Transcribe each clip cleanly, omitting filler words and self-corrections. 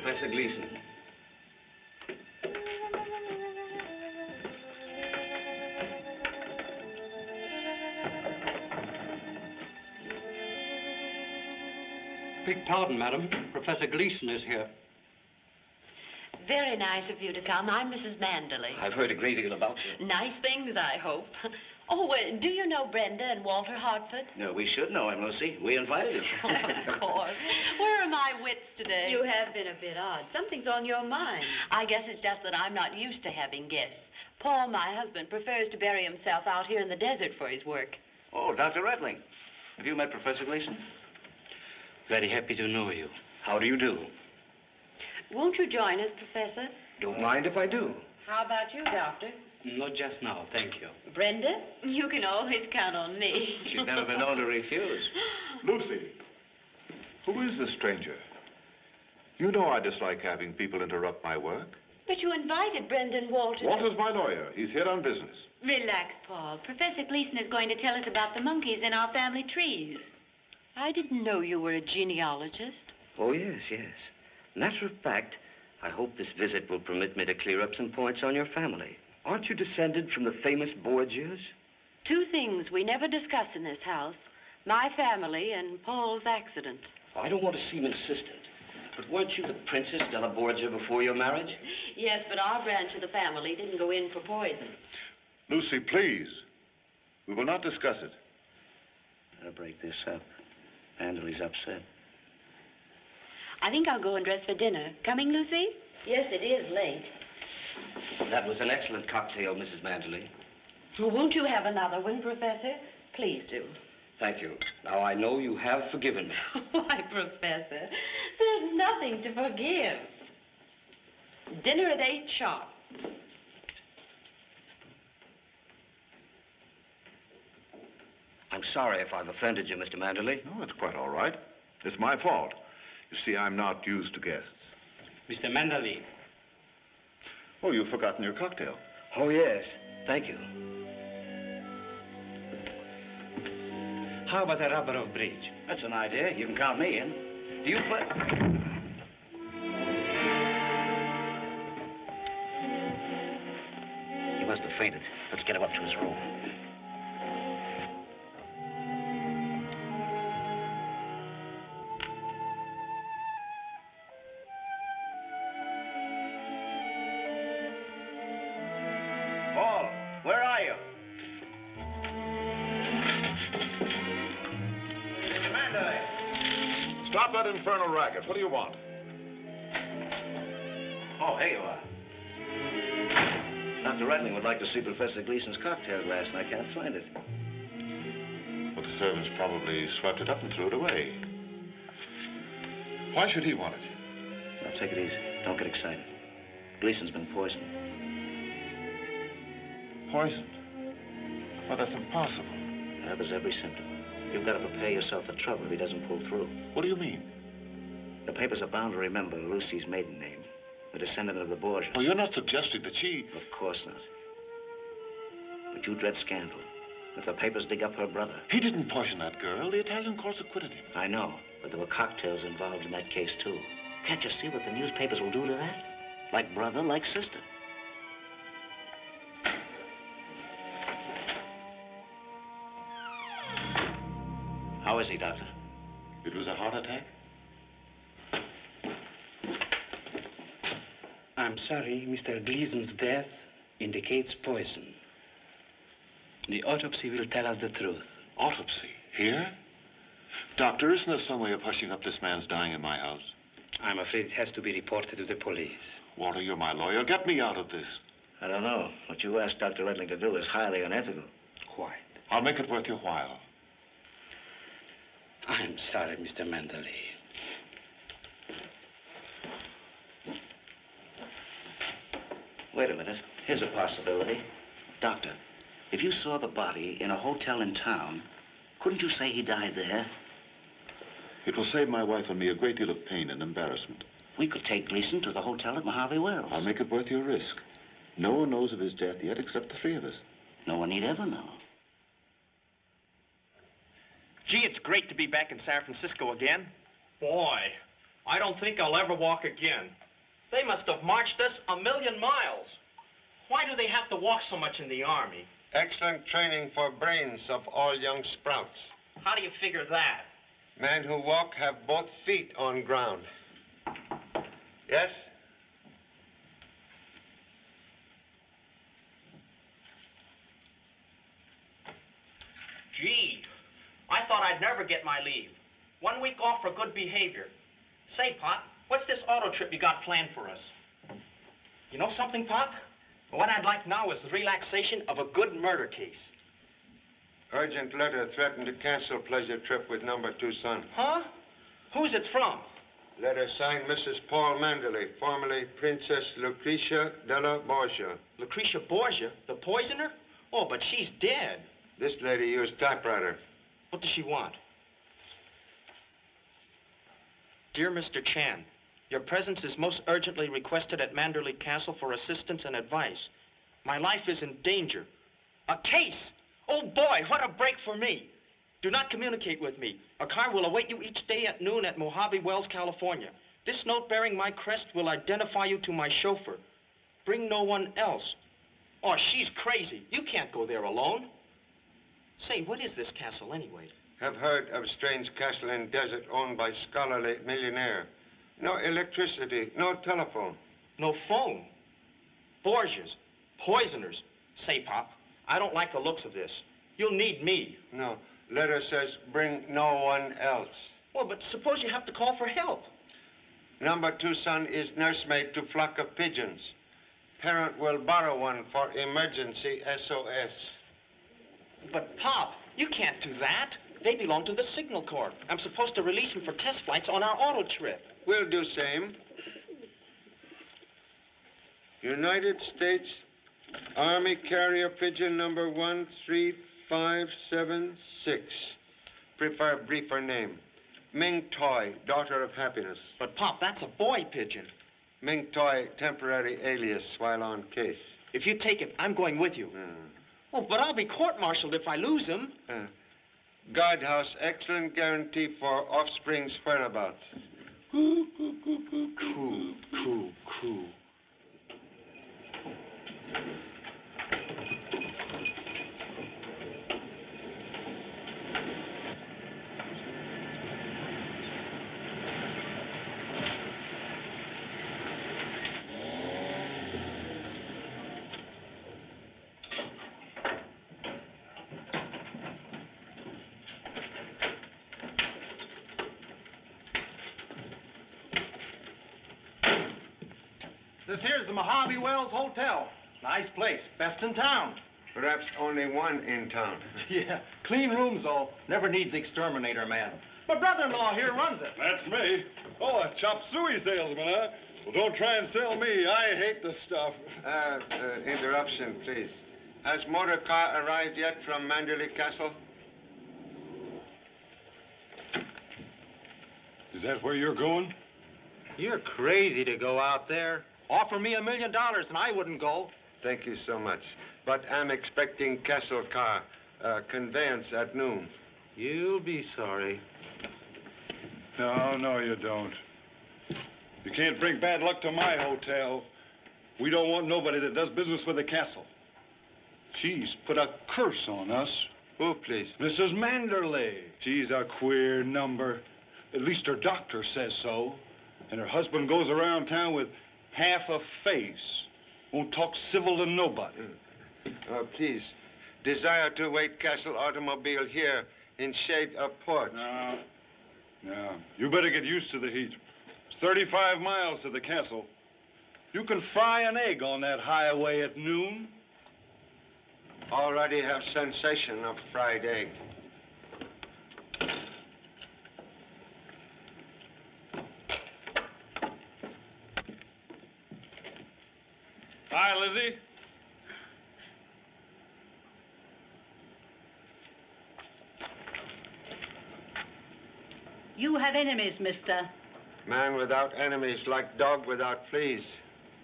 Professor Gleason. Beg pardon, madam. Professor Gleason is here. Very nice of you to come. I'm Mrs. Manderley. I've heard a great deal about you. Nice things, I hope. Oh, do you know Brenda and Walter Hartford? No, we should know him, Lucy. We invited him. Oh, of course. Where are my wits today? You have been a bit odd. Something's on your mind. I guess it's just that I'm not used to having guests. Paul, my husband, prefers to bury himself out here in the desert for his work. Oh, Dr. Redling. Have you met Professor Gleason? Very happy to know you. How do you do? Won't you join us, Professor? Don't mind if I do. How about you, Doctor? Not just now, thank you. Brenda, you can always count on me. She's never been known to refuse. Lucy, who is this stranger? You know I dislike having people interrupt my work. But you invited Brenda and Walter. Walter's my lawyer. He's here on business. Relax, Paul. Professor Gleason is going to tell us about the monkeys in our family trees. I didn't know you were a genealogist. Oh, yes, yes. Matter of fact, I hope this visit will permit me to clear up some points on your family. Aren't you descended from the famous Borgias? Two things we never discuss in this house. My family and Paul's accident. I don't want to seem insistent, but weren't you the Princess della Borgia before your marriage? Yes, but our branch of the family didn't go in for poison. Lucy, please. We will not discuss it. Better break this up. Manderley's upset. I think I'll go and dress for dinner. Coming, Lucy? Yes, it is late. That was an excellent cocktail, Mrs. Manderley. Well, won't you have another one, Professor? Please do. Thank you. Now, I know you have forgiven me. Why, Professor, there's nothing to forgive. Dinner at 8 sharp. I'm sorry if I've offended you, Mr. Manderley. No, it's quite all right. It's my fault. You see, I'm not used to guests. Mr. Manderley. Oh, you've forgotten your cocktail. Oh, yes. Thank you. How about a rubber of bridge? That's an idea. You can count me in. Do you play? He must have fainted. Let's get him up to his room. Paul, where are you? Mr. Manderley. Stop that infernal racket. What do you want? Oh, here you are. Dr. Redling would like to see Professor Gleason's cocktail glass, and I can't find it. Well, the servants probably swept it up and threw it away. Why should he want it? Now, take it easy. Don't get excited. Gleason's been poisoned. Poisoned? Well, that's impossible. That was every symptom. You've got to prepare yourself for trouble if he doesn't pull through. What do you mean? The papers are bound to remember Lucy's maiden name, a descendant of the Borgias. Well, you're not suggesting that she... Of course not. But you dread scandal. If the papers dig up her brother... He didn't poison that girl. The Italian courts acquitted him. I know, but there were cocktails involved in that case, too. Can't you see what the newspapers will do to that? Like brother, like sister. How is he, Doctor? It was a heart attack? I'm sorry, Mr. Gleason's death indicates poison. The autopsy will tell us the truth. Autopsy? Here? Doctor, isn't there some way of hushing up this man's dying in my house? I'm afraid it has to be reported to the police. Walter, you're my lawyer. Get me out of this. I don't know. What you asked Dr. Redling to do is highly unethical. Quite. I'll make it worth your while. I'm sorry, Mr. Manderley. Wait a minute. Here's a possibility. Doctor, if you saw the body in a hotel in town, couldn't you say he died there? It will save my wife and me a great deal of pain and embarrassment. We could take Gleason to the hotel at Mojave Wells. I'll make it worth your risk. No one knows of his death yet except the three of us. No one need ever know. Gee, it's great to be back in San Francisco again. Boy, I don't think I'll ever walk again. They must have marched us 1,000,000 miles. Why do they have to walk so much in the Army? Excellent training for brains of all young sprouts. How do you figure that? Men who walk have both feet on ground. Yes? Gee, I thought I'd never get my leave. 1 week off for good behavior. Say, Pop, what's this auto trip you got planned for us? You know something, Pop? What I'd like now is the relaxation of a good murder case. Urgent letter threatened to cancel pleasure trip with number 2 son. Huh? Who's it from? Letter signed Mrs. Paul Manderley, formerly Princess Lucretia della Borgia. Lucretia Borgia, the poisoner? Oh, but she's dead. This lady used typewriter. What does she want? Dear Mr. Chan, your presence is most urgently requested at Manderley Castle for assistance and advice. My life is in danger. A case! Oh boy, what a break for me. Do not communicate with me. A car will await you each day at noon at Mojave Wells, California. This note bearing my crest will identify you to my chauffeur. Bring no one else. Oh, she's crazy. You can't go there alone. Say, what is this castle anyway? Have heard of strange castle in desert owned by scholarly millionaire. No electricity, no telephone. No phone. Borgias, poisoners. Say, Pop, I don't like the looks of this. You'll need me. No. Letter says bring no one else. Well, but suppose you have to call for help. Number 2 son is nursemaid to flock of pigeons. Parent will borrow one for emergency SOS. But, Pop, you can't do that. They belong to the Signal Corps. I'm supposed to release them for test flights on our auto trip. We'll do same. United States Army Carrier Pigeon number 13576. Prefer briefer name. Ming Toy, daughter of happiness. But, Pop, that's a boy pigeon. Ming Toy, temporary alias while on case. If you take it, I'm going with you. Oh, but I'll be court-martialed if I lose him. Guardhouse, excellent guarantee for offspring's whereabouts. Cool, cool. This here's the Mojave Wells Hotel. Nice place, best in town. Perhaps only one in town. Yeah, clean rooms, though. Never needs exterminator man. My brother-in-law here runs it. That's me. Oh, a chop suey salesman, huh? Well, don't try and sell me. I hate the stuff. Interruption, please. Has motor car arrived yet from Manderley Castle? Is that where you're going? You're crazy to go out there. Offer me $1 million and I wouldn't go. Thank you so much. But I'm expecting Castle car, conveyance at noon. You'll be sorry. No, you don't. You can't bring bad luck to my hotel. We don't want nobody that does business with the castle. She's put a curse on us. Who, please? Mrs. Manderley. She's a queer number. At least her doctor says so. And her husband goes around town with half a face. Won't talk civil to nobody. Please, desire to wait Castle automobile here in shade of port. No. You better get used to the heat. It's 35 miles to the castle. You can fry an egg on that highway at noon. Already have sensation of fried egg. Hi, Lizzie. You have enemies, mister. Man without enemies, like dog without fleas.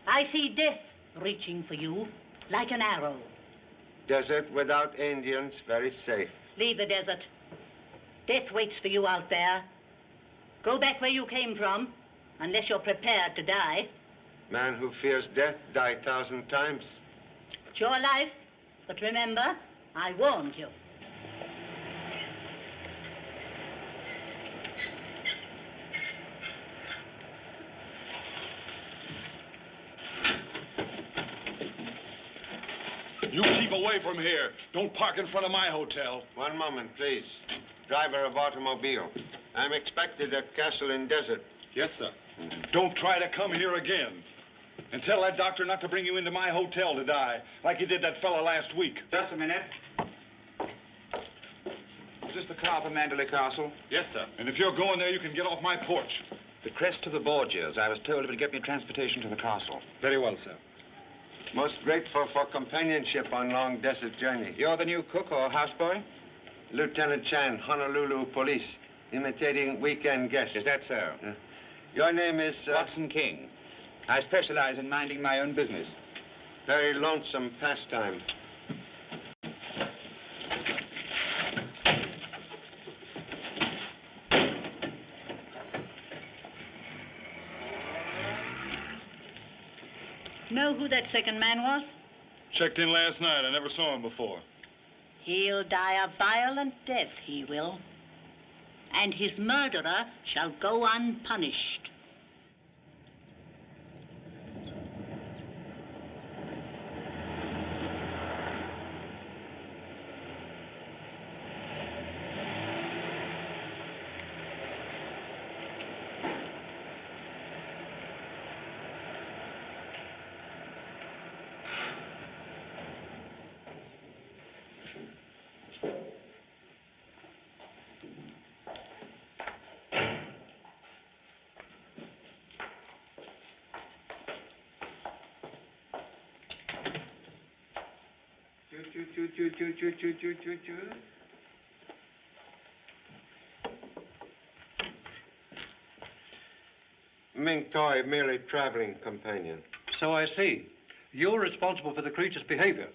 I see death reaching for you, like an arrow. Desert without Indians, very safe. Leave the desert. Death waits for you out there. Go back where you came from. unless you're prepared to die. Man who fears death die 1,000 times. It's your life, but remember, I warned you. You keep away from here. Don't park in front of my hotel. One moment, please. Driver of automobile. I'm expected at Castle in Desert. Yes, sir. Don't try to come here again. And tell that doctor not to bring you into my hotel to die, like he did that fella last week. Just a minute. Is this the car for Mandalay Castle? Yes, sir. And if you're going there, you can get off my porch. The crest of the Borgias. I was told it would get me transportation to the castle. Very well, sir. Most grateful for companionship on long desert journey. You're the new cook or houseboy? Lieutenant Chan, Honolulu Police, imitating weekend guests. Is that so? Your name is... Watson King. I specialize in minding my own business. Very lonesome pastime. Know who that second man was? Checked in last night. I never saw him before. He'll die a violent death, he will. And his murderer shall go unpunished. Ming Toy, merely traveling companion. So I see. You're responsible for the creature's behavior.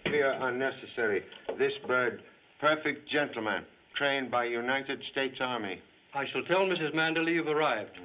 Fear unnecessary. This bird, perfect gentleman, trained by United States Army. I shall tell Mrs. Manderley you've arrived.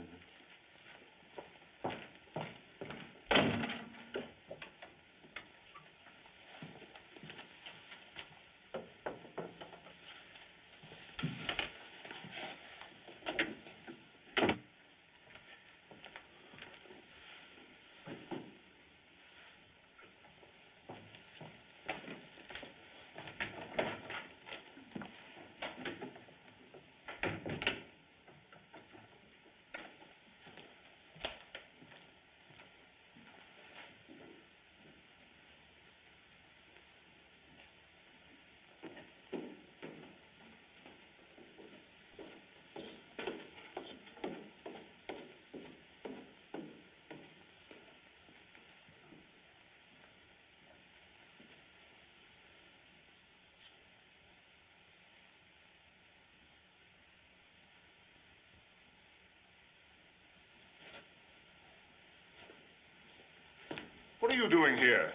What are you doing here?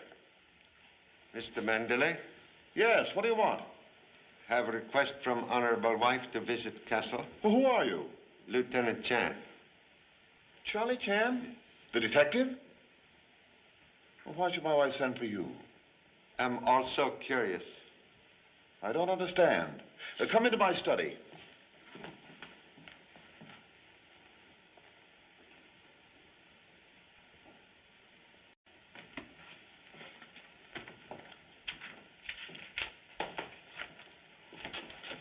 Mr. Mandalay? Yes, what do you want? Have a request from honorable wife to visit Castle. Well, who are you? Lieutenant Chan. Charlie Chan? The detective? Well, why should my wife send for you? I'm also curious. I don't understand. Come into my study.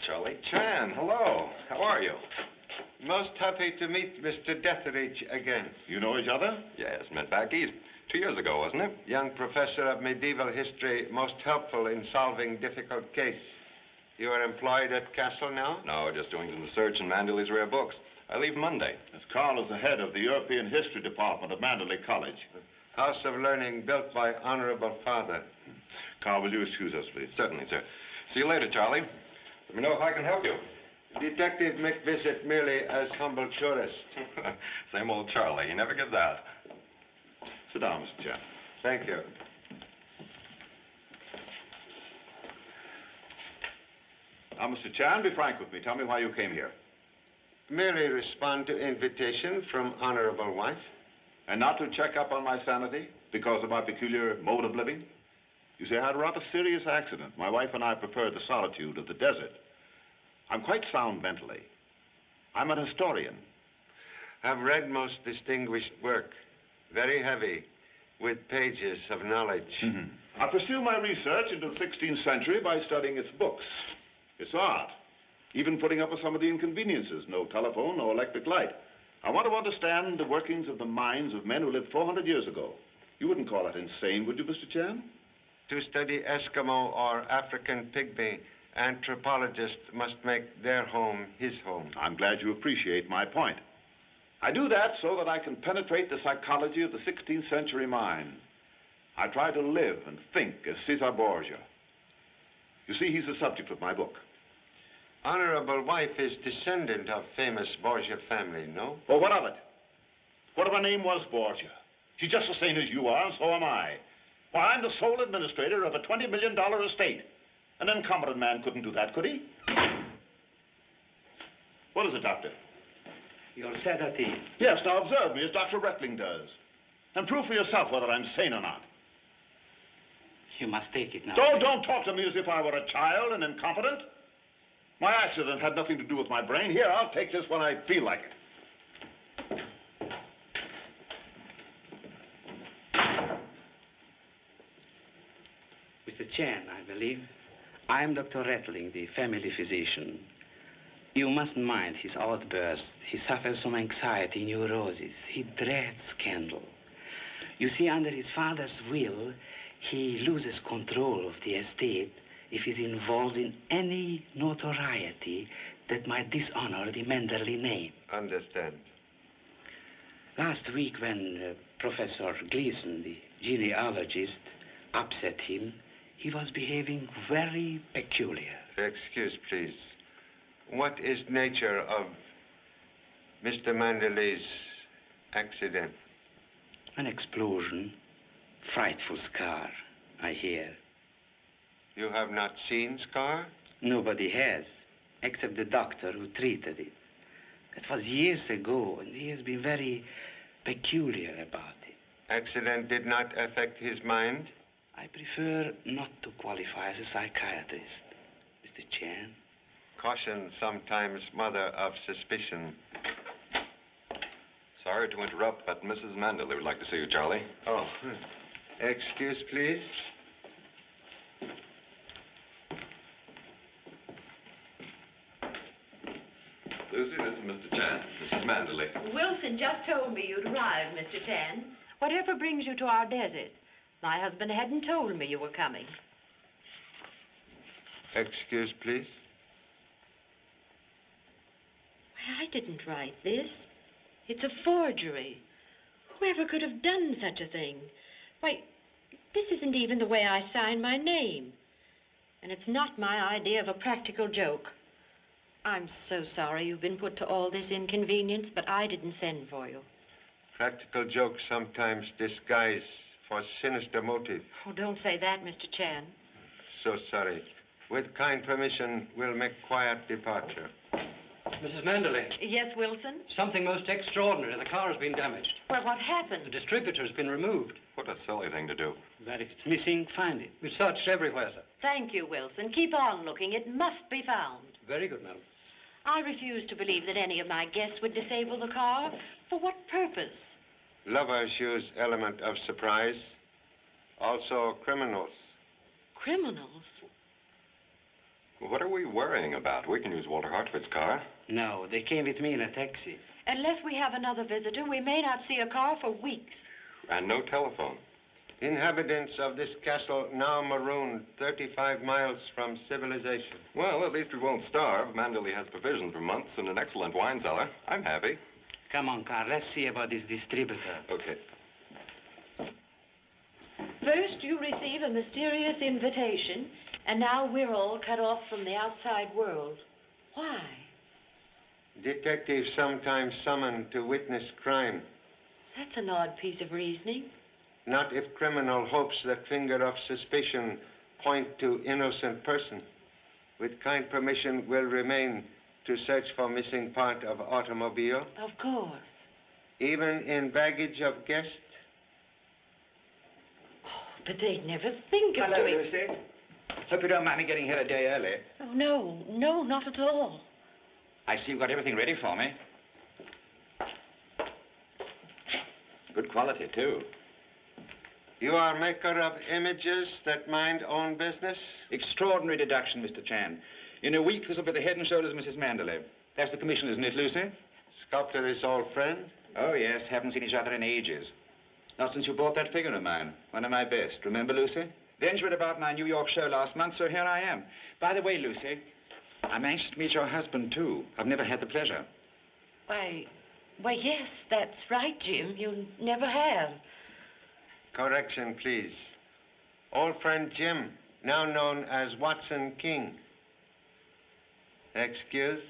Charlie Chan, hello. How are you? Most happy to meet Mr. Detheridge again. You know each other? Yes, met back east 2 years ago, wasn't it? Young professor of medieval history, most helpful in solving difficult case. You are employed at Castle now? No, just doing some research in Manderley's rare books. I leave Monday. As Carl is the head of the European History Department at Mandalay College. House of Learning built by honorable father. Carl, will you excuse us, please? Certainly, sir. See you later, Charlie. Let me know if I can help you. Detective McVisit merely as humble tourist. Same old Charlie. He never gives out. Sit down, Mr. Chan. Thank you. Now, Mr. Chan, be frank with me. Tell me why you came here. Merely respond to invitation from honorable wife. And not to check up on my sanity because of my peculiar mode of living? You see, I had a rather serious accident. My wife and I prefer the solitude of the desert. I'm quite sound mentally. I'm an historian. I've read most distinguished work. Very heavy, with pages of knowledge. I pursue my research into the 16th century by studying its books, its art, even putting up with some of the inconveniences. No telephone, no electric light. I want to understand the workings of the minds of men who lived 400 years ago. You wouldn't call that insane, would you, Mr. Chan? To study Eskimo or African pygmy, anthropologist must make their home his home. I'm glad you appreciate my point. I do that so that I can penetrate the psychology of the 16th century mind. I try to live and think as Caesar Borgia. You see, he's the subject of my book. Honorable wife is descendant of famous Borgia family, no? Well, what of it? What if her name was Borgia? She's just the same as you are, and so am I. Why, I'm the sole administrator of a $20 million estate. An incompetent man couldn't do that, could he? What is it, Doctor? Your sedative. Yes, now observe me as Dr. Reckling does. And prove for yourself whether I'm sane or not. You must take it now. Don't talk to me as if I were a child and incompetent. My accident had nothing to do with my brain. Here, I'll take this when I feel like it. Mr. Chan, I believe. I'm Dr. Reckling, the family physician. You mustn't mind his outbursts. He suffers from anxiety, neurosis. He dreads scandal. You see, under his father's will, he loses control of the estate if he's involved in any notoriety that might dishonor the Manderley name. Understand. Last week, when Professor Gleason, the genealogist, upset him, he was behaving very peculiar. Excuse, please. What is nature of Mr. Manderley's accident? An explosion. Frightful scar, I hear. You have not seen scar? Nobody has, except the doctor who treated it. That was years ago, and he has been very peculiar about it. Accident did not affect his mind? I prefer not to qualify as a psychiatrist, Mr. Chan. Caution sometimes mother of suspicion. Sorry to interrupt, but Mrs. Manderley would like to see you, Charlie. Oh, excuse, please. Lucy, this is Mr. Chan. Mrs. Manderley. Wilson just told me you'd arrived, Mr. Chan. Whatever brings you to our desert? My husband hadn't told me you were coming. Excuse, please. Why, I didn't write this. It's a forgery. Whoever could have done such a thing? Why, this isn't even the way I sign my name. And it's not my idea of a practical joke. I'm so sorry you've been put to all this inconvenience, but I didn't send for you. Practical jokes sometimes disguise for sinister motive. Oh, don't say that, Mr. Chan. So sorry. With kind permission, we'll make quiet departure. Mrs. Manderley. Yes, Wilson? Something most extraordinary. The car has been damaged. Well, what happened? The distributor's been removed. What a silly thing to do. But if it's missing, find it. We searched everywhere, sir. Thank you, Wilson. Keep on looking. It must be found. Very good, madam. I refuse to believe that any of my guests would disable the car. For what purpose? Lovers use element of surprise. Also criminals. Criminals? What are we worrying about? We can use Walter Hartford's car. No, they came with me in a taxi. Unless we have another visitor, we may not see a car for weeks. And no telephone. Inhabitants of this castle now marooned 35 miles from civilization. Well, at least we won't starve. Manderley has provisions for months and an excellent wine cellar. I'm happy. Come on, Carl. Let's see about this distributor. Okay. First, you receive a mysterious invitation, and now we're all cut off from the outside world. Why? Detectives sometimes summoned to witness crime. That's an odd piece of reasoning. Not if criminal hopes that finger of suspicion point to innocent person. With kind permission, will remain to search for missing part of automobile? Of course. Even in baggage of guest? But they'd never think of Hello, doing... Lucy. Hope you don't mind me getting here a day early. Oh, no, not at all. I see you've got everything ready for me. Good quality, too. You are maker of images that mind own business? Extraordinary deduction, Mr. Chan. In a week, this will be the head and shoulders of Mrs. Manderley. That's the commission, isn't it, Lucy? Sculptor is old friend? Oh, yes. Haven't seen each other in ages. Not since you bought that figure of mine. One of my best. Remember, Lucy? Then you read about my New York show last month, so here I am. By the way, Lucy, I'm anxious to meet your husband, too. I've never had the pleasure. Why, yes, that's right, Jim. You never have. Correction, please. Old friend Jim, now known as Watson King. Excuse?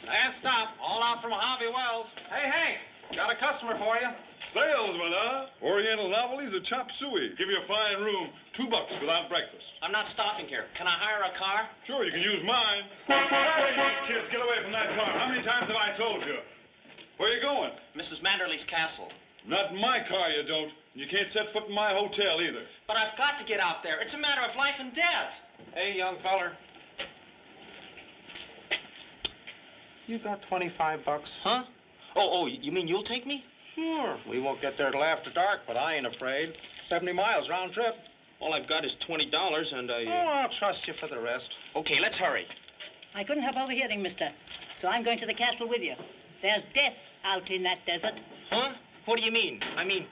Last stop, all out from Mojave Wells. Hey, Hank, got a customer for you. Salesman, huh? Oriental novelties or chop suey. Give you a fine room, $2 without breakfast. I'm not stopping here. Can I hire a car? Sure, you can use mine. Hey, kids, get away from that car. How many times have I told you? Where you going? Mrs. Manderley's castle. Not in my car, you don't. You can't set foot in my hotel either. But I've got to get out there. It's a matter of life and death. Hey, young feller. You got 25 bucks. Huh? Oh, you mean you'll take me? Sure. We won't get there till after dark, but I ain't afraid. 70 miles round trip. All I've got is $20 and I... Oh, I'll trust you for the rest. Okay, let's hurry. I couldn't help overhearing, mister. So I'm going to the castle with you. There's death out in that desert. Huh? What do you mean? I mean,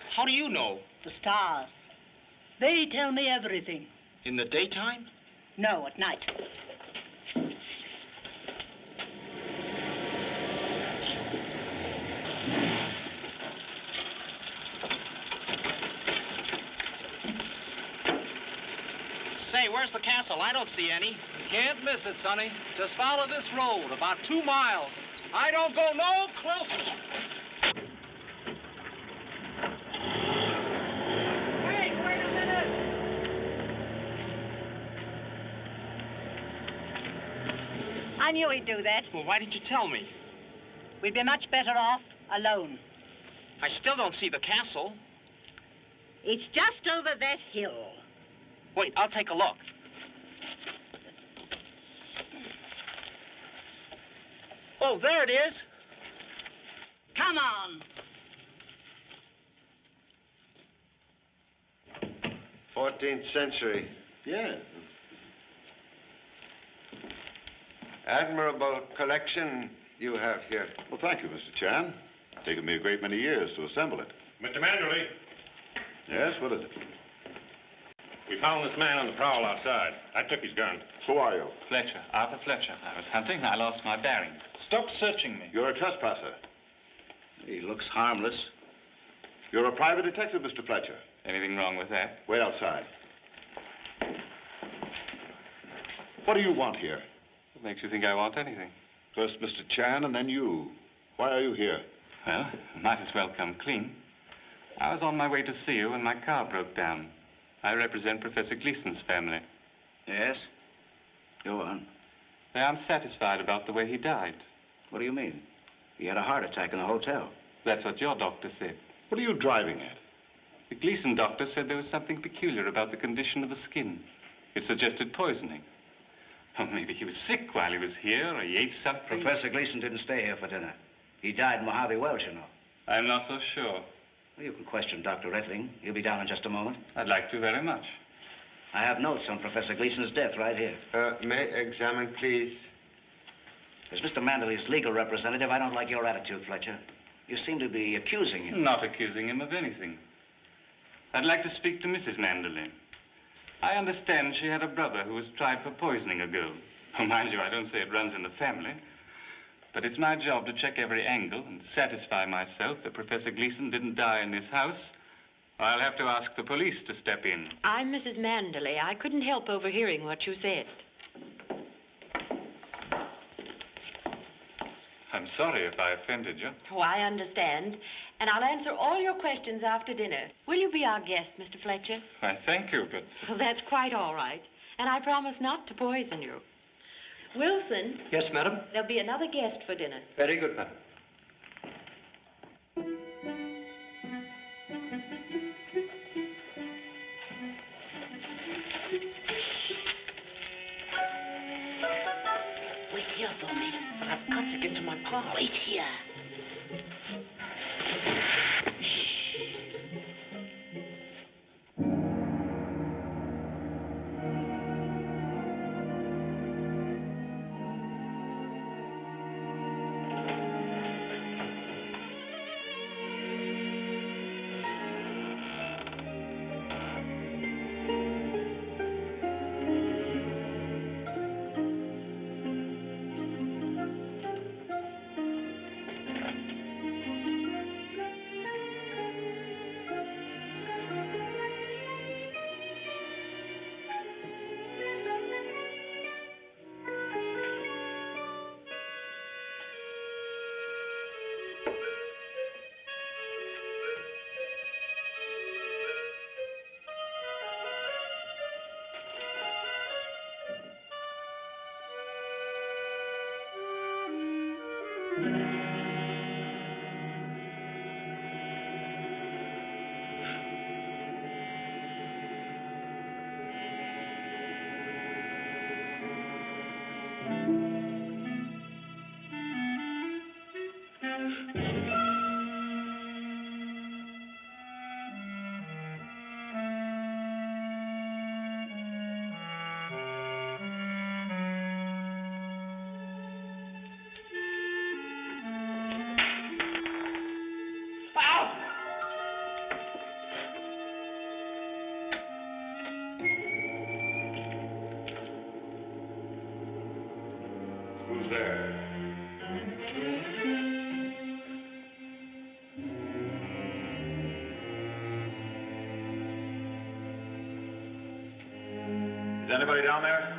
how do you know? The stars. They tell me everything. In the daytime? No, at night. Say, where's the castle? I don't see any. You can't miss it, Sonny. Just follow this road, about 2 miles. I don't go no closer. Hey, wait a minute! I knew he'd do that. Well, why didn't you tell me? We'd be much better off alone. I still don't see the castle. It's just over that hill. Wait, I'll take a look. Oh, there it is. Come on. 14th century. Yeah. Admirable collection you have here. Well, thank you, Mr. Chan. It's taken me a great many years to assemble it. Mr. Manderley, Yes, what is it? we found this man on the prowl outside. I took his gun. Who are you? Fletcher, Arthur Fletcher. I was hunting. I lost my bearings. Stop searching me. You're a trespasser. He looks harmless. You're a private detective, Mr. Fletcher. Anything wrong with that? Wait outside. What do you want here? What makes you think I want anything? First Mr. Chan and then you. Why are you here? Well, might as well come clean. I was on my way to see you when my car broke down. I represent Professor Gleason's family. Yes? Go on. They aren't satisfied about the way he died. What do you mean? He had a heart attack in the hotel. That's what your doctor said. What are you driving at? The Gleason doctor said there was something peculiar about the condition of the skin. It suggested poisoning. Or maybe he was sick while he was here, or he ate something. Professor Gleason didn't stay here for dinner. He died in Mojave Wells, you know. I'm not so sure. Well, you can question Dr. Rettling. He'll be down in just a moment. I'd like to very much. I have notes on Professor Gleason's death right here. May I examine, please? As Mr. Manderley's legal representative, I don't like your attitude, Fletcher. You seem to be accusing him. Not accusing him of anything. I'd like to speak to Mrs. Manderley. I understand she had a brother who was tried for poisoning a girl. Oh, mind you, I don't say it runs in the family. But it's my job to check every angle and satisfy myself that Professor Gleason didn't die in this house. Or I'll have to ask the police to step in. I'm Mrs. Manderley. I couldn't help overhearing what you said. I'm sorry if I offended you. Oh, I understand. And I'll answer all your questions after dinner. Will you be our guest, Mr. Fletcher? Why, thank you, but... Well, that's quite all right. And I promise not to poison you. Wilson. Yes, madam? There'll be another guest for dinner. Very good, madam. Wait here for me. But I've got to get to my pod. Wait here. Who's there? Is anybody down there?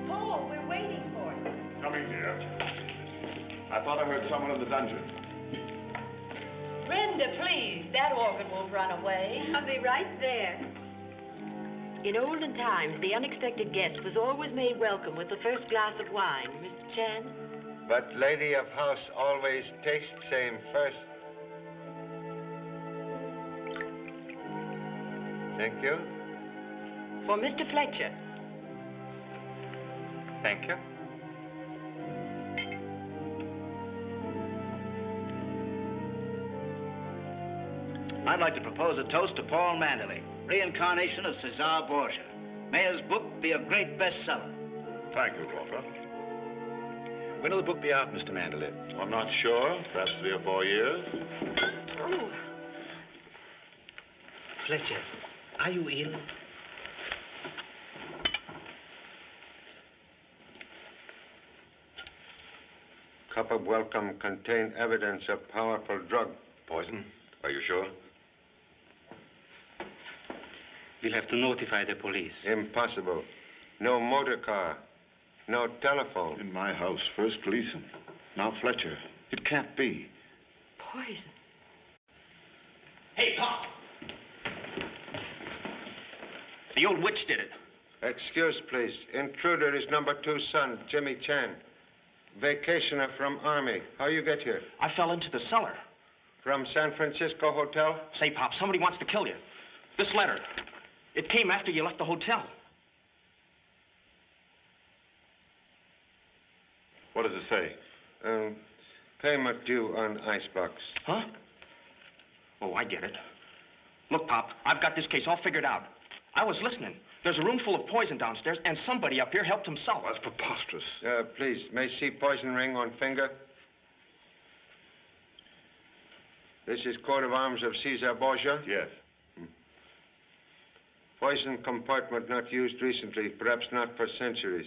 Paul, we're waiting for you. Coming, dear. I thought I heard someone in the dungeon. Brenda, please. That organ won't run away. I'll be right there. In olden times, the unexpected guest was always made welcome with the first glass of wine. Mr. Chan? But lady of house always taste same first. Thank you. For Mr. Fletcher. Thank you. I'd like to propose a toast to Paul Manderley, reincarnation of Cesar Borgia. May his book be a great bestseller. Thank you, Crawford. When will the book be out, Mr. Manderley? I'm not sure. Perhaps 3 or 4 years. Oh. Fletcher, are you ill? Cup of welcome contained evidence of powerful drug. Poison? Are you sure? We'll have to notify the police. Impossible. No motor car. No telephone. In my house, first Gleason, now Fletcher. It can't be. Poison. Hey, Pop! The old witch did it. Excuse, please. Intruder is number 2 son, Jimmy Chan. Vacationer from Army. How you get here? I fell into the cellar. From San Francisco Hotel? Say, Pop, somebody wants to kill you. This letter. It came after you left the hotel. What does it say? Payment due on icebox. Huh? Oh, I get it. Look, Pop, I've got this case all figured out. I was listening. There's a room full of poison downstairs, and somebody up here helped himself. That's preposterous. Please, may see poison ring on finger? This is coat of arms of Cesar Borgia? Yes. Poison compartment not used recently, perhaps not for centuries.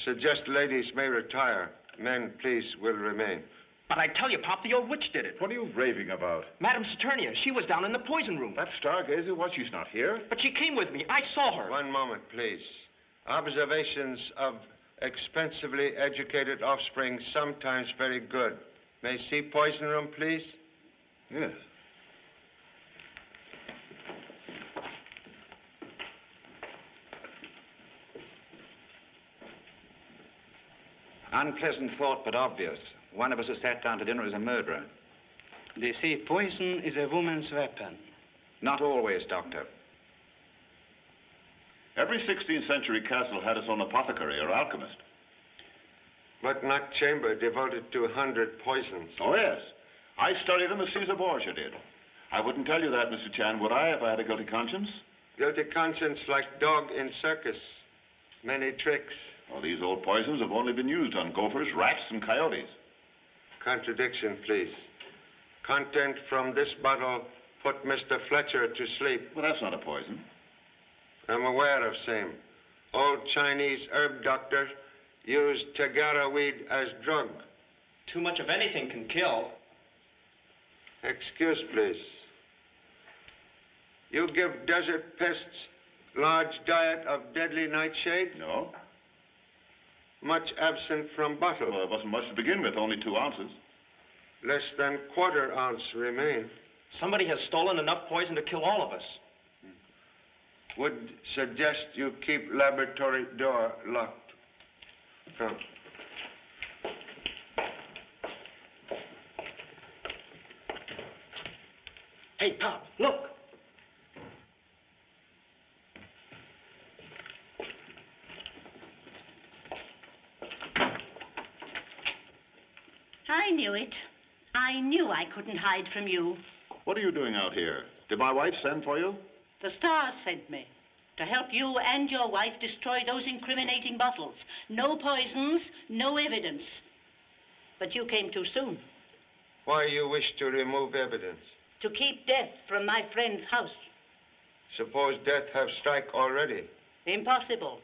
Suggest ladies may retire. Men, please, will remain. But I tell you, Pop, the old witch did it. What are you raving about? Madame Saturnia, she was down in the poison room. That stargazer, what? She's not here? But she came with me. I saw her. One moment, please. Observations of expensively educated offspring sometimes very good. May see poison room, please? Yes. Unpleasant thought, but obvious. One of us who sat down to dinner is a murderer. They say poison is a woman's weapon. Not always, Doctor. Every 16th century castle had its own apothecary or alchemist. But not chamber devoted to 100 poisons. Oh, yes. I studied them as Caesar Borgia did. I wouldn't tell you that, Mr. Chan, would I, if I had a guilty conscience? Guilty conscience like dog in circus. Many tricks. Well, these old poisons have only been used on gophers, rats, and coyotes. Contradiction, please. Content from this bottle put Mr. Fletcher to sleep. Well, that's not a poison. I'm aware of same. Old Chinese herb doctor used tagara weed as drug. Too much of anything can kill. Excuse, please. You give desert pests large diet of deadly nightshade? No. Much absent from bottle? Well, it wasn't much to begin with, only 2 ounces. Less than quarter ounce remain. Somebody has stolen enough poison to kill all of us. Would suggest you keep laboratory door locked. Come. Hey, Pop, look. I knew it. I knew I couldn't hide from you. What are you doing out here? Did my wife send for you? The stars sent me to help you and your wife destroy those incriminating bottles. No poisons, no evidence. But you came too soon. Why you wish to remove evidence? To keep death from my friend's house. Suppose death have strike already. Impossible.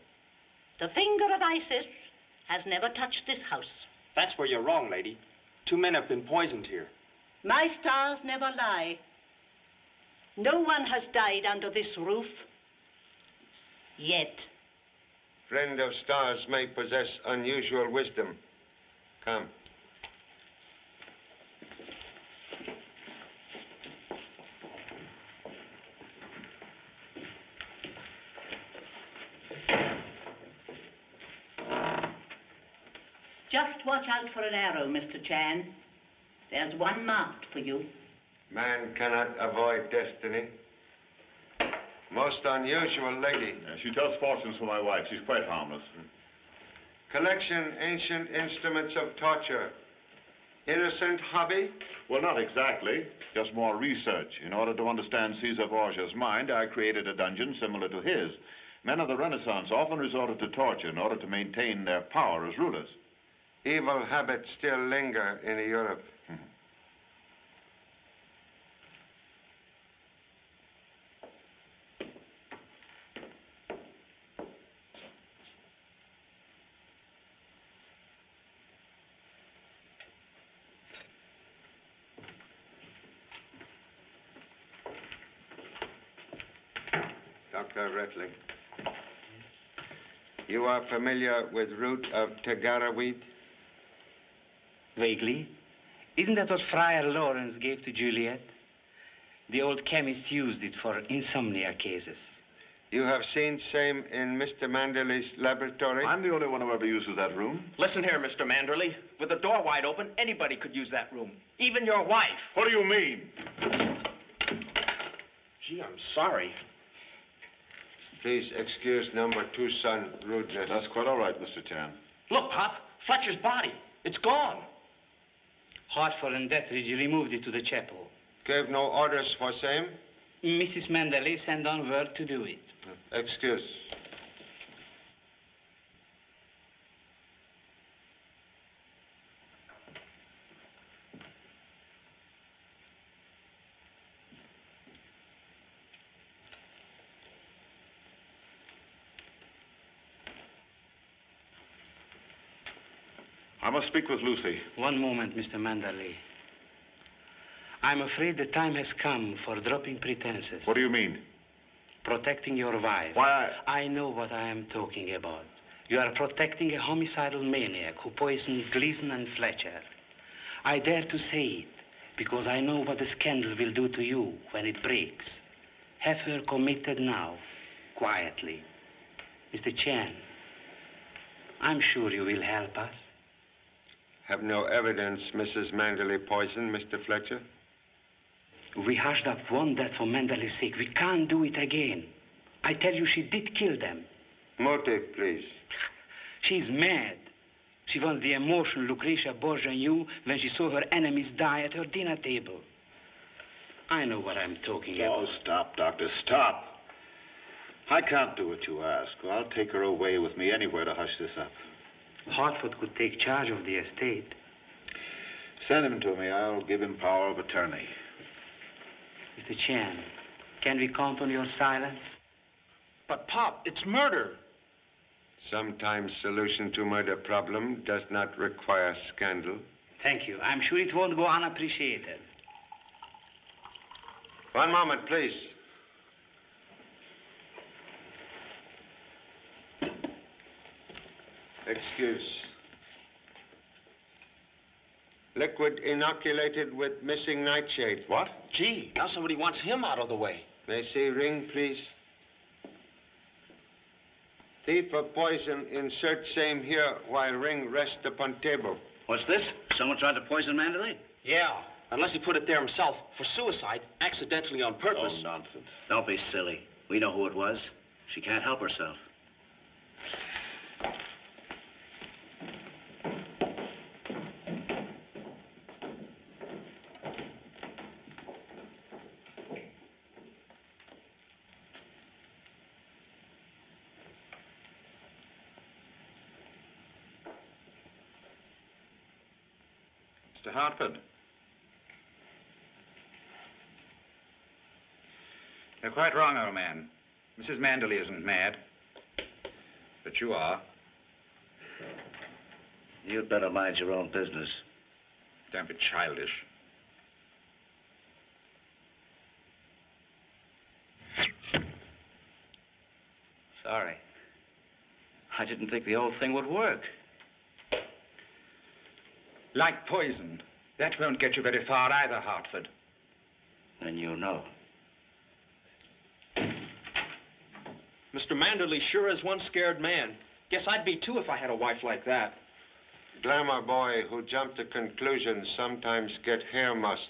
The finger of Isis has never touched this house. That's where you're wrong, lady. 2 men have been poisoned here. My stars never lie. No one has died under this roof. Yet. Friend of stars may possess unusual wisdom. Come. Just watch out for an arrow, Mr. Chan. There's one marked for you. Man cannot avoid destiny. Most unusual lady. Yeah, she tells fortunes for my wife. She's quite harmless. Collection ancient instruments of torture. Innocent hobby? Well, not exactly. Just more research. In order to understand Caesar Borgia's mind, I created a dungeon similar to his. Men of the Renaissance often resorted to torture in order to maintain their power as rulers. Evil habits still linger in Europe. Dr. Retling, you are familiar with root of tagara weed? Vaguely. Isn't that what Friar Lawrence gave to Juliet? The old chemist used it for insomnia cases. You have seen same in Mr. Manderley's laboratory? I'm the only one who ever uses that room. Listen here, Mr. Manderley. With the door wide open, anybody could use that room. Even your wife. What do you mean? Gee, I'm sorry. Please excuse number 2 son rudeness. That's quite all right, Mr. Chan. Look, Pop, Fletcher's body. It's gone. Hartford and Detheridge removed it to the chapel. Gave no orders for same? Mrs. Manderley sent on word to do it. Excuse. I must speak with Lucy. One moment, Mr. Manderley. I'm afraid the time has come for dropping pretenses. What do you mean? Protecting your wife. Why, I know what I am talking about. You are protecting a homicidal maniac who poisoned Gleason and Fletcher. I dare to say it because I know what the scandal will do to you when it breaks. Have her committed now, quietly. Mr. Chan, I'm sure you will help us. Have no evidence Mrs. Manderley poisoned Mr. Fletcher? We hushed up one death for Manderley's sake. We can't do it again. I tell you, she did kill them. Motive, please. She's mad. She wants the emotion Lucretia Borgia knew when she saw her enemies die at her dinner table. I know what I'm talking about. Oh, stop, Doctor, stop. I can't do what you ask. I'll take her away with me anywhere to hush this up. Hartford could take charge of the estate. Send him to me. I'll give him power of attorney. Mr. Chan, can we count on your silence? But, Pop, it's murder. Sometimes solution to murder problem does not require scandal. Thank you. I'm sure it won't go unappreciated. One moment, please. Excuse. Liquid inoculated with missing nightshade. What? Gee, now somebody wants him out of the way. May I see ring, please? Thief of poison, insert same here while ring rest upon table. What's this? Someone tried to poison Manderley? Yeah, unless he put it there himself for suicide, accidentally on purpose. Oh, nonsense. Don't be silly. We know who it was. She can't help herself. Mr. Hartford. You're quite wrong, old man. Mrs. Manderley isn't mad. But you are. You'd better mind your own business. Don't be childish. Sorry. I didn't think the whole thing would work. Like poison. That won't get you very far either, Hartford. Then you know. Mr. Manderley sure is one scared man. Guess I'd be too if I had a wife like that. Glamour boy who jump to conclusions sometimes get hair mussed.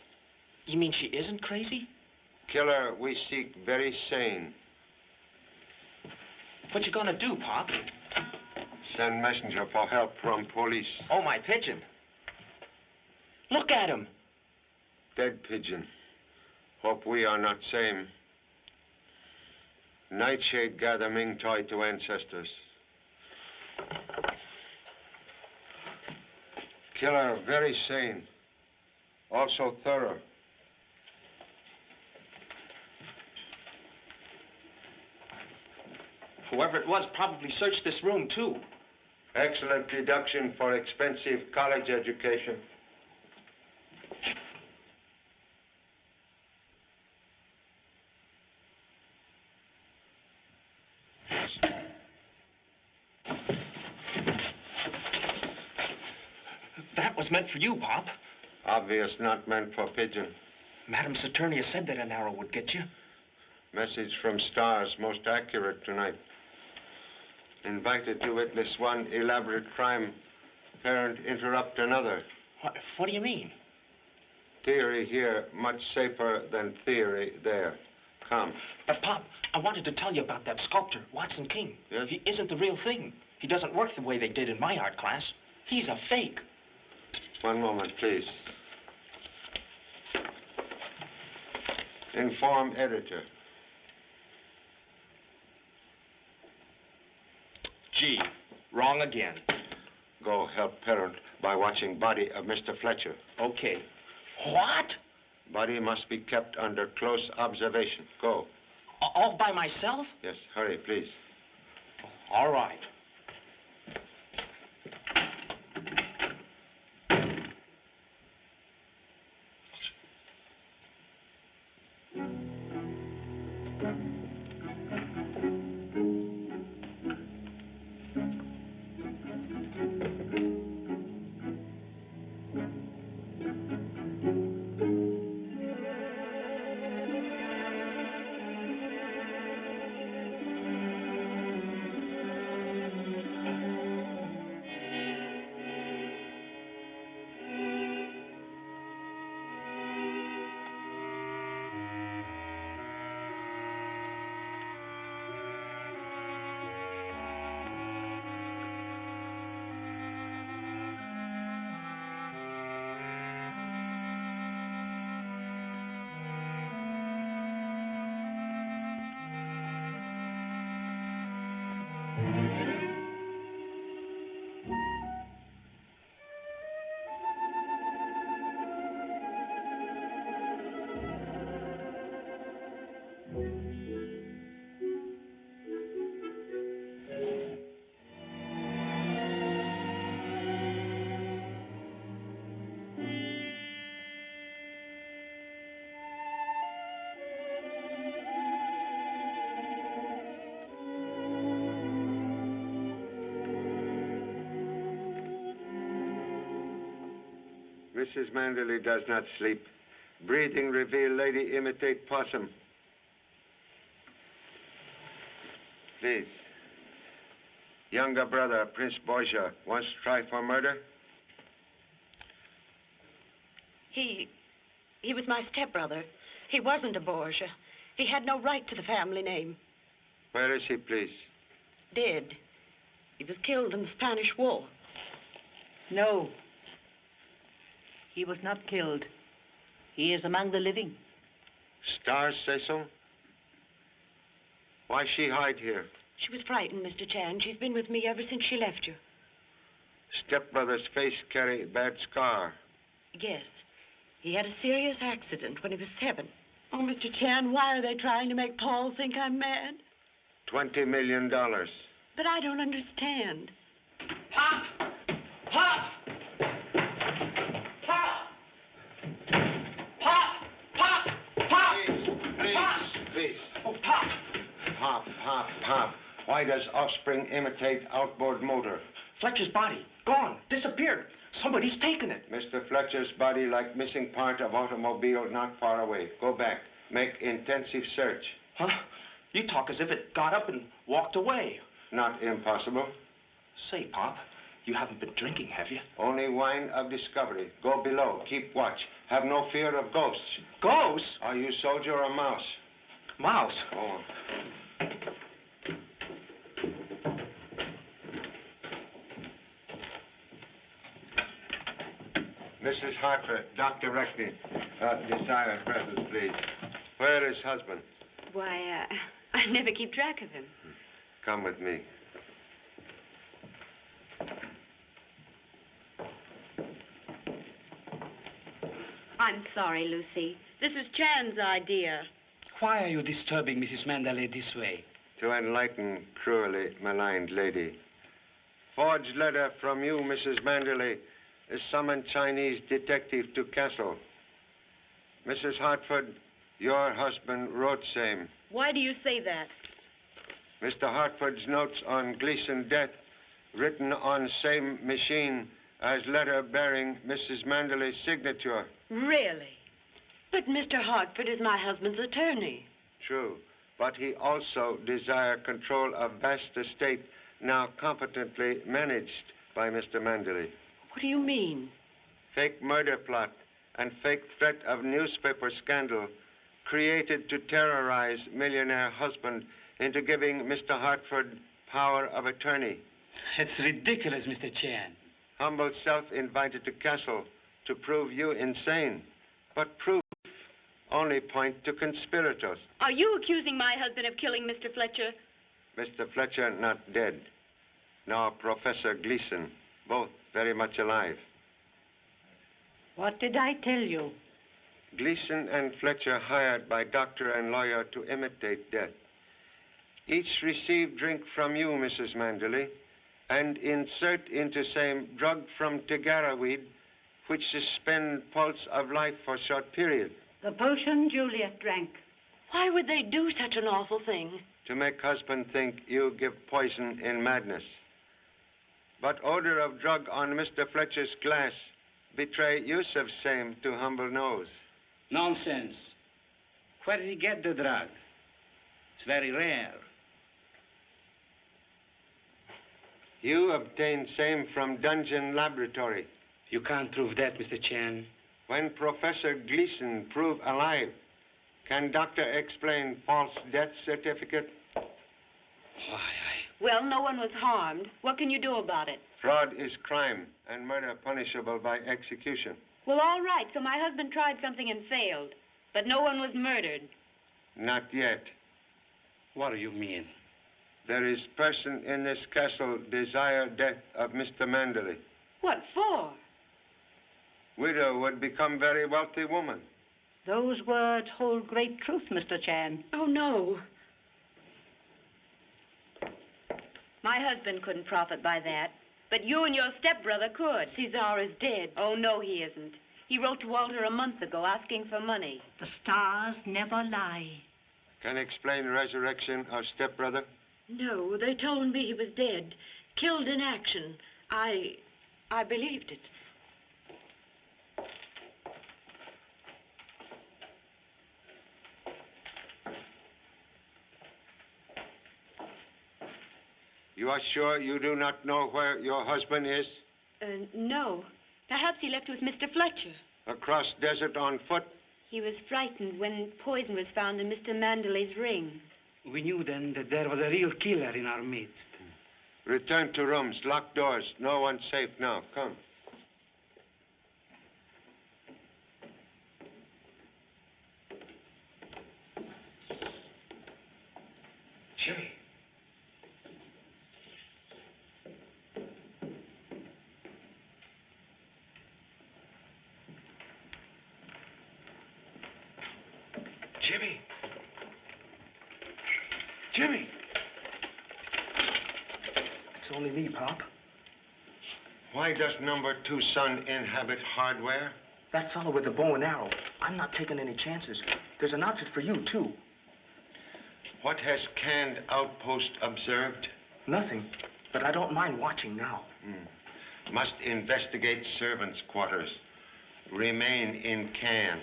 You mean she isn't crazy? Killer we seek very sane. What you gonna do, Pop? Send messenger for help from police. Oh, my pigeon. Look at him. Dead pigeon. Hope we are not same. Nightshade gather Ming toy to ancestors. Killer very sane. Also thorough. Whoever it was probably searched this room, too. Excellent deduction for expensive college education. That was meant for you, Pop. Obvious not meant for pigeon. Madam Saturnia said that an arrow would get you. Message from stars, most accurate tonight. Invited to witness one elaborate crime. Parent interrupt another. What do you mean? Theory here, much safer than theory there. Come. But, Pop, I wanted to tell you about that sculptor, Watson King. Yes? He isn't the real thing. He doesn't work the way they did in my art class. He's a fake. One moment, please. Inform editor. Gee, wrong again. Go help parent by watching body of Mr. Fletcher. Okay. What? Body must be kept under close observation. Go. All by myself? Yes, hurry, please. All right. Mrs. Manderley does not sleep. Breathing reveal lady imitate possum. Please. Younger brother, Prince Borgia, wants to try for murder? He was my stepbrother. He wasn't a Borgia. He had no right to the family name. Where is he, please? Dead. He was killed in the Spanish War. No. He was not killed. He is among the living. Stars say so? Why she hide here? She was frightened, Mr. Chan. She's been with me ever since she left you. Stepbrother's face carry bad scar. Yes. He had a serious accident when he was 7. Oh, Mr. Chan, why are they trying to make Paul think I'm mad? $20 million. But I don't understand. Pop! Pop! Pop! Pop! Pop! Pop! Please. Oh, Pop! Pop. Why does offspring imitate outboard motor? Fletcher's body. Gone. Disappeared. Somebody's taken it. Mr. Fletcher's body like missing part of automobile not far away. Go back. Make intensive search. Huh? You talk as if it got up and walked away. Not impossible. Say, Pop, you haven't been drinking, have you? Only wine of discovery. Go below. Keep watch. Have no fear of ghosts. Ghosts? Are you soldier or mouse? Mouse? Oh. Mrs. Hartford, Dr. Reckney, desire presence, please. Where is husband? Why, I never keep track of him. Come with me. I'm sorry, Lucy. This is Chan's idea. Why are you disturbing Mrs. Manderley this way? To enlighten cruelly maligned lady. Forged letter from you, Mrs. Manderley, is summoned Chinese detective to castle. Mrs. Hartford, your husband wrote same. Why do you say that? Mr. Hartford's notes on Gleason death, written on same machine as letter bearing Mrs. Manderley's signature. Really? But Mr. Hartford is my husband's attorney. True, but he also desire control of vast estate now competently managed by Mr. Manderley. What do you mean? Fake murder plot and fake threat of newspaper scandal created to terrorize millionaire husband into giving Mr. Hartford power of attorney. It's ridiculous, Mr. Chan. Humble self invited to castle to prove you insane. But proof only point to conspirators. Are you accusing my husband of killing Mr. Fletcher? Mr. Fletcher not dead. Nor Professor Gleason, both very much alive. What did I tell you? Gleason and Fletcher hired by doctor and lawyer to imitate death. Each received drink from you, Mrs. Manderley, and insert into same drug from Tegara weed, which suspend pulse of life for short period. The potion Juliet drank. Why would they do such an awful thing? To make husband think you give poison in madness. But odor of drug on Mr. Fletcher's glass betray use of same to humble nose. Nonsense. Where did he get the drug? It's very rare. You obtained same from dungeon laboratory. You can't prove that, Mr. Chan. When Professor Gleason prove alive, can doctor explain false death certificate? Well, no one was harmed. What can you do about it? Fraud is crime and murder punishable by execution. Well, all right, so my husband tried something and failed. But no one was murdered. Not yet. What do you mean? There is person in this castle desire death of Mr. Manderley. What for? Widow would become very wealthy woman. Those words hold great truth, Mr. Chan. Oh, no. My husband couldn't profit by that. But you and your stepbrother could. Cesar is dead. Oh, no, he isn't. He wrote to Walter a month ago asking for money. The stars never lie. Can explain resurrection of stepbrother? No, they told me he was dead. Killed in action. I believed it. You are sure you do not know where your husband is? No. Perhaps he left with Mr. Fletcher. Across desert on foot? He was frightened when poison was found in Mr. Manderley's ring. We knew then that there was a real killer in our midst. Return to rooms, lock doors. No one's safe now. Come. Jimmy. Jimmy. Jimmy. It's only me, Pop. Why does number 2 son inhabit hardware? That fellow with the bow and arrow. I'm not taking any chances. There's an outfit for you, too. What has canned outpost observed? Nothing, but I don't mind watching now. Must investigate servants' quarters. Remain in can.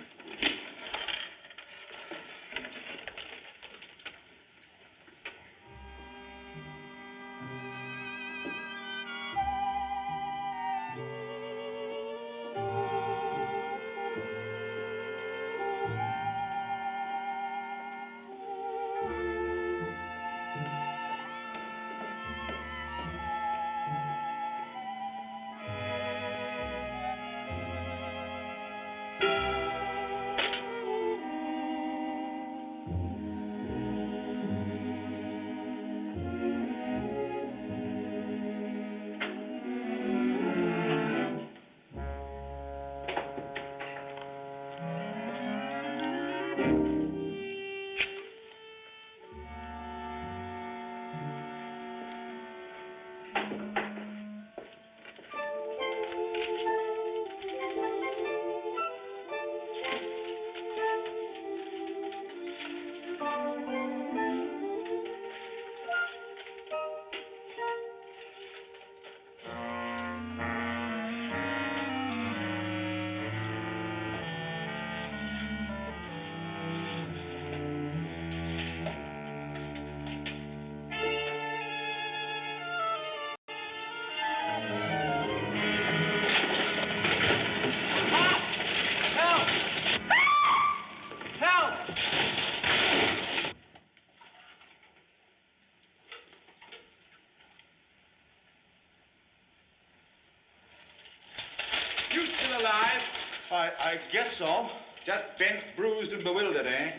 You still alive? I guess so. Just bent, bruised, and bewildered, eh?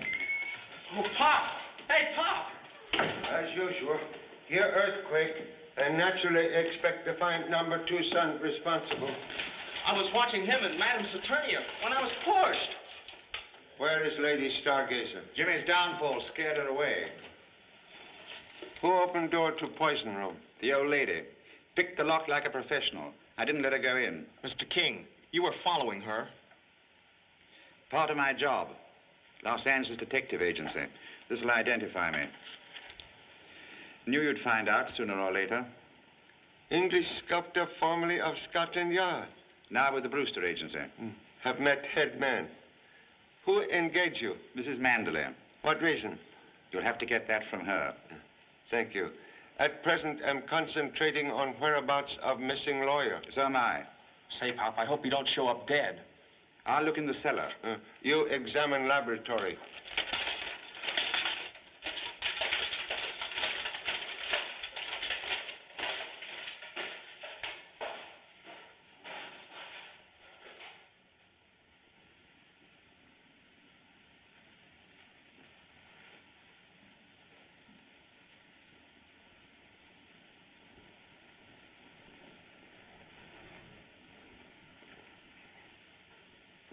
Oh, Pop! Hey, Pop! As usual, here earthquake, and naturally expect to find number 2 son responsible. I was watching him and Madame Saturnia when I was pushed. Where is Lady Stargazer? Jimmy's downfall scared her away. Who opened door to poison room? The old lady. Picked the lock like a professional. I didn't let her go in. Mr. King, you were following her. Part of my job. Los Angeles Detective Agency. This will identify me. Knew you'd find out sooner or later. English sculptor formerly of Scotland Yard. Now with the Brewster Agency. Have met head man. Who engaged you? Mrs. Manderley. What reason? You'll have to get that from her. Thank you. At present, I'm concentrating on whereabouts of missing lawyer. So am I. Say, Pop, I hope you don't show up dead. I'll look in the cellar. You examine laboratory.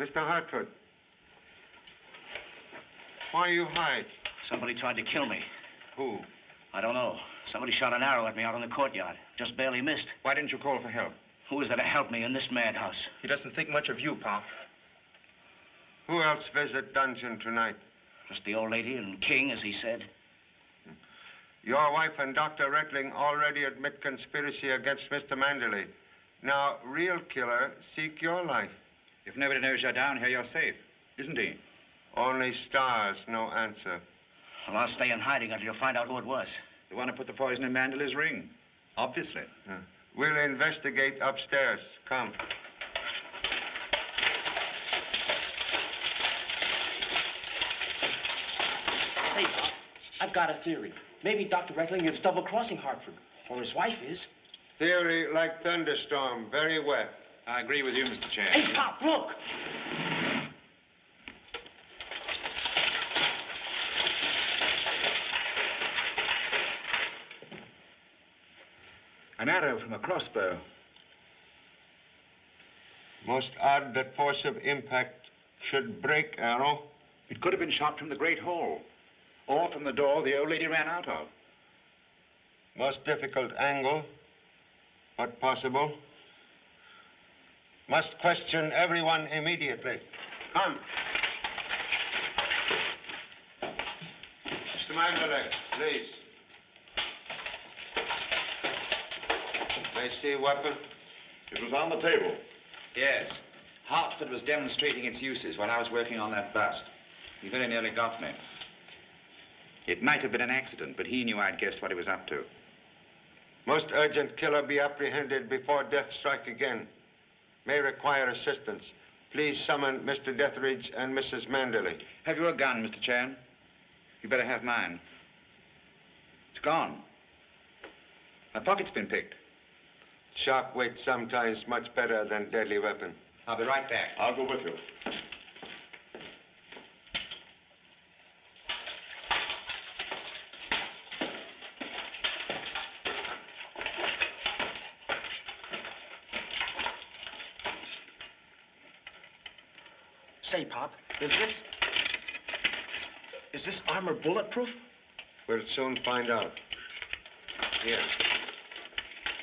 Mr. Hartford, why you hide? Somebody tried to kill me. Who? I don't know. Somebody shot an arrow at me out in the courtyard. Just barely missed. Why didn't you call for help? Who is there to help me in this madhouse? He doesn't think much of you, Pop. Who else visit dungeon tonight? Just the old lady and King, as he said. Your wife and Dr. Reckling already admit conspiracy against Mr. Manderley. Now, real killer, seek your life. If nobody knows you're down here, you're safe, isn't he? Only stars, no answer. Well, I'll stay in hiding until you find out who it was. The one who put the poison in Manderley's ring. Obviously. We'll investigate upstairs. Come. Say, Pop, I've got a theory. Maybe Dr. Reckling is double-crossing Hartford, or his wife is. Theory like thunderstorm, very wet. I agree with you, Mr. Chan. Hey, Pop, look! An arrow from a crossbow. Most odd that force of impact should break arrow. It could have been shot from the Great Hall, or from the door the old lady ran out of. Most difficult angle, but possible. Must question everyone immediately. Come. Mr. Manderley, please. May I see weapon? It was on the table. Yes. Hartford was demonstrating its uses while I was working on that bust. He very nearly got me. It might have been an accident, but he knew I'd guessed what he was up to. Most urgent killer be apprehended before death strike again. May require assistance. Please summon Mr. Deathridge and Mrs. Manderley. Have you a gun, Mr. Chan? You better have mine. It's gone. My pocket's been picked. Sharp weight sometimes much better than deadly weapon. I'll be right back. I'll go with you. Say, Pop, is this armor bulletproof? We'll soon find out. Here.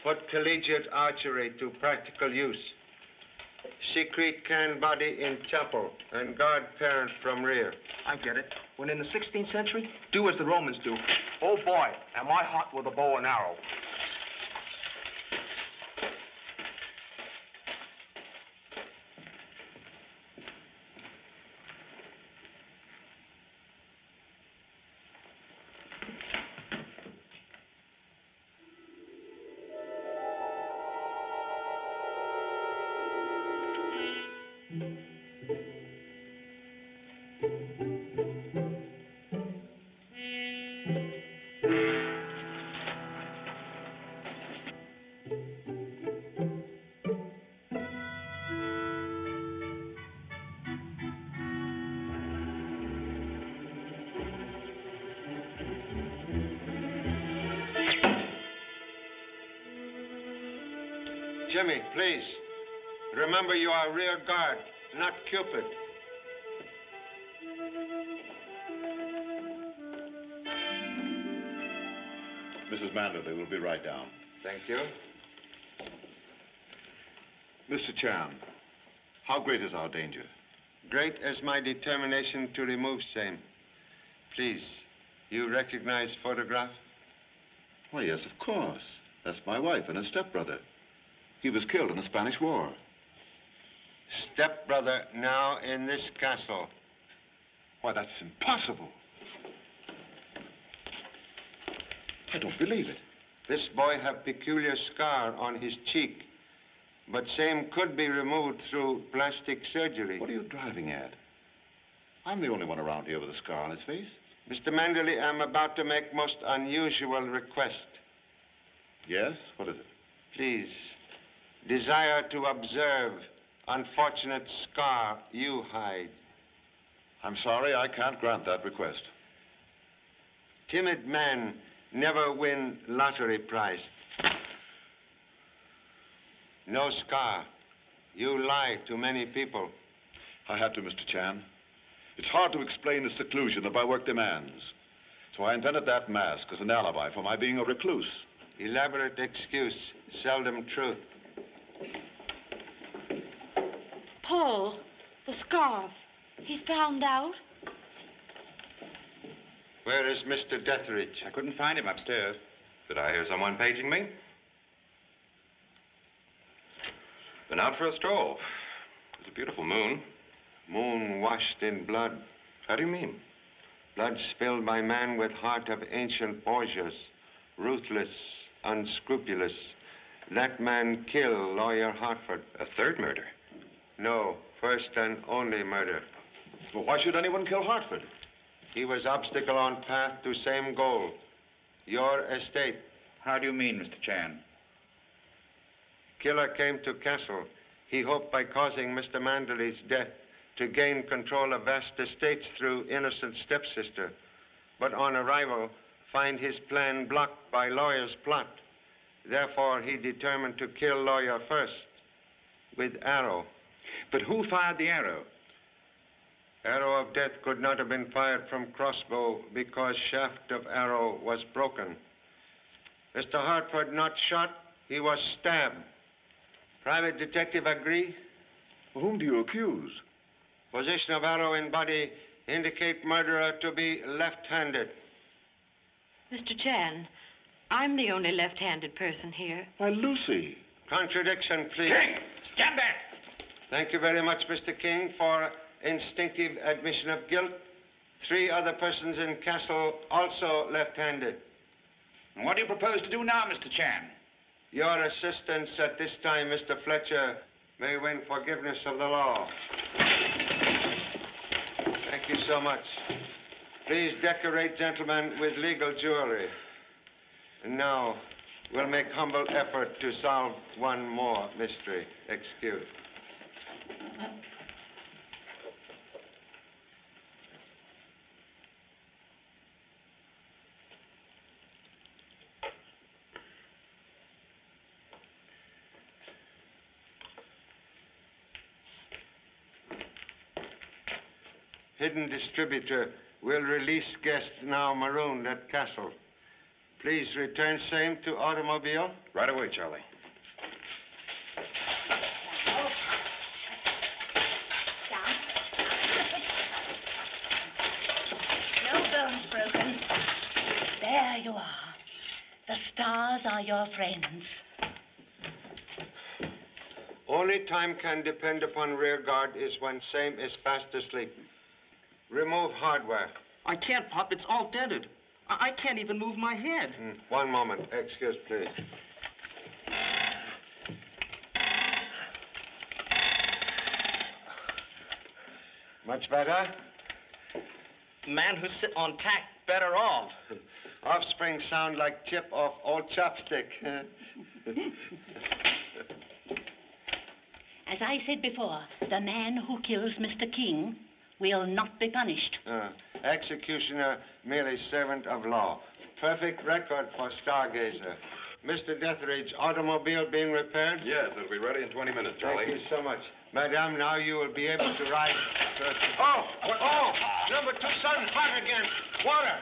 Put collegiate archery to practical use. Secret can body in chapel and guard parent from rear. I get it. When in the 16th century, do as the Romans do. Oh, boy, am I hot with a bow and arrow. Jimmy, please. Remember you are rear guard, not Cupid. Mrs. Manderley will be right down. Thank you. Mr. Chan, how great is our danger? great as my determination to remove same. Please, you recognize photograph? Why, yes, of course. That's my wife and her stepbrother. He was killed in the Spanish War. Stepbrother now in this castle. Why, that's impossible. I don't believe it. This boy have peculiar scar on his cheek, but same could be removed through plastic surgery. What are you driving at? I'm the only one around here with a scar on his face. Mr. Manderley, I'm about to make most unusual request. Yes? What is it? Please, desire to observe unfortunate scar you hide. I'm sorry, I can't grant that request. Timid man never win lottery prize. No scar. You lie to many people. I had to, Mr. Chan. It's hard to explain the seclusion that my work demands. So I invented that mask as an alibi for my being a recluse. Elaborate excuse, seldom truth. Paul, the scarf. He's found out. Where is Mr. Detheridge? I couldn't find him upstairs. Did I hear someone paging me? Been out for a stroll. It's a beautiful moon. Moon washed in blood. How do you mean? Blood spilled by man with heart of ancient Borgias. Ruthless, unscrupulous. That man killed Lawyer Hartford. A third murder? No, first and only murder. Well, why should anyone kill Hartford? He was obstacle on path to same goal. Your estate. How do you mean, Mr. Chan? Killer came to castle. He hoped by causing Mr. Manderley's death to gain control of vast estates through innocent stepsister. But on arrival, find his plan blocked by lawyer's plot. Therefore, he determined to kill lawyer first with arrow. But who fired the arrow? Arrow of death could not have been fired from crossbow because shaft of arrow was broken. Mr. Hartford not shot, he was stabbed. Private detective agree? Whom do you accuse? Position of arrow in body indicate murderer to be left-handed. Mr. Chan, I'm the only left-handed person here. Why, Lucy. Contradiction, please. King, stand back! Thank you very much, Mr. King, for instinctive admission of guilt. 3 other persons in castle also left-handed. And what do you propose to do now, Mr. Chan? Your assistance at this time, Mr. Fletcher, may win forgiveness of the law. Thank you so much. Please decorate, gentlemen, with legal jewelry. And now, we'll make humble effort to solve one more mystery. Excuse. Hidden distributor will release guests now marooned at castle. Please return same to automobile. Right away, Charlie. No bones broken. There you are. The stars are your friends. Only time can depend upon rear guard is when same is fast asleep. Remove hardware. I can't, Pop. It's all dented. I can't even move my head. One moment. Excuse, please. Much better? Man who's sit on tack better off. Offspring sound like chip off old chopstick. As I said before, the man who kills Mr. King will not be punished. Executioner, merely servant of law. Perfect record for stargazer. Mr. Detheridge, automobile being repaired? Yes, it'll be ready in 20 minutes, Charlie. Thank you so much. Madame, now you will be able to ride. Number 2 son, hot again. Water.